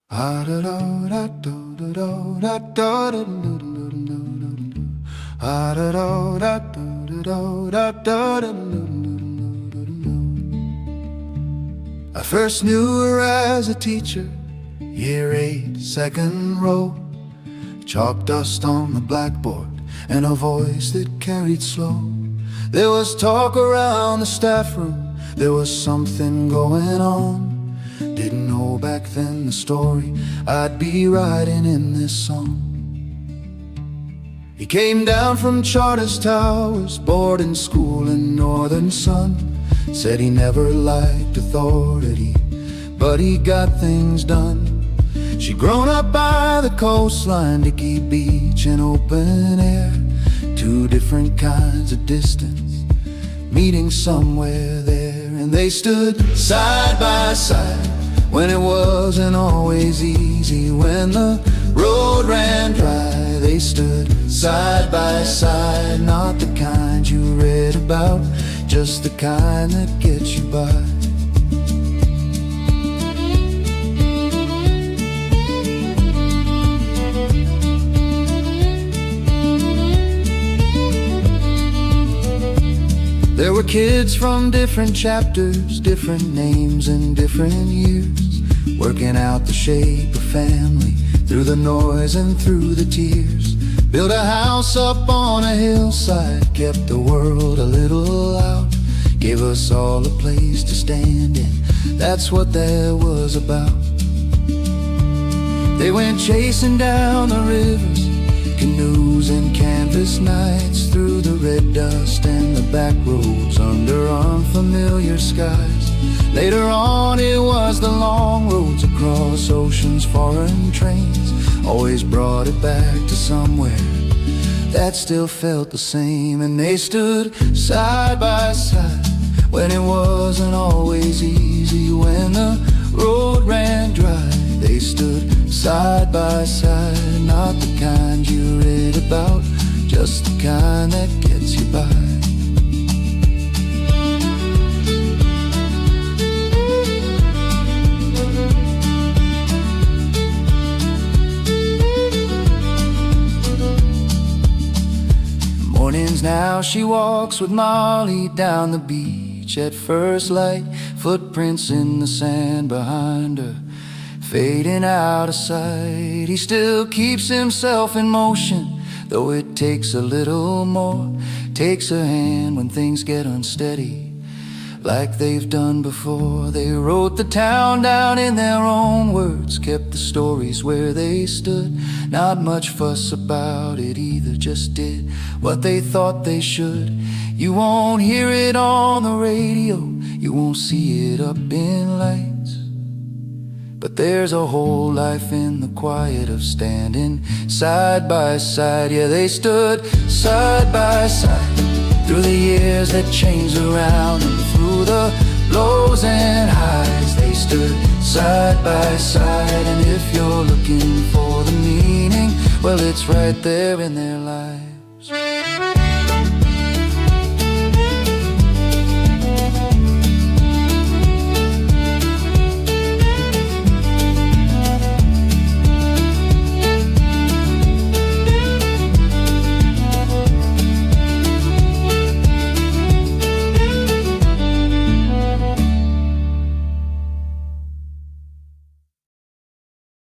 I first knew her as a teacher, year 8, second row. Chalk dust on the blackboard and a voice that carried slow. There was talk around the staff room, there was something going on. Didn't know back then the story I'd be writing in this song. He came down from Charters Towers, boarding school in northern sun. Said he never liked authority, but he got things done. She'd grown up by the coastline, Dickey Beach and open air. Two different kinds of distance, meeting somewhere there. And they stood side by side when it wasn't always easy. When the road ran dry, they stood side by side. Not the kind you read about, just the kind that gets you by. There were kids from different chapters, different names and different years, working out the shape of family through the noise and through the tears. Built a house up on a hillside, kept the world a little out, gave us all a place to stand in. That's what that was about. They went chasing down the rivers, canoes and canvas nights, through the red dust and the back roads, under unfamiliar skies. Later on it was the long roads across oceans, foreign trains, always brought it back to somewhere that still felt the same. And they stood side by side when it wasn't always easy. When the road ran dry, they stood side by side. Not the kind you read about, just the kind that gets you by. Mornings now she walks with Molly down the beach at first light, footprints in the sand behind her, fading out of sight. He still keeps himself in motion, though it takes a little more. Takes her hand when things get unsteady, like they've done before. They wrote the town down in their own words, kept the stories where they stood. Not much fuss about it either, just did what they thought they should. You won't hear it on the radio, you won't see it up in lights, but there's a whole life in the quiet of standing side by side. Yeah, they stood side by side through the years that changed around them, through the lows and highs. They stood side by side, and if you're looking for the meaning, well, it's right there in their lives.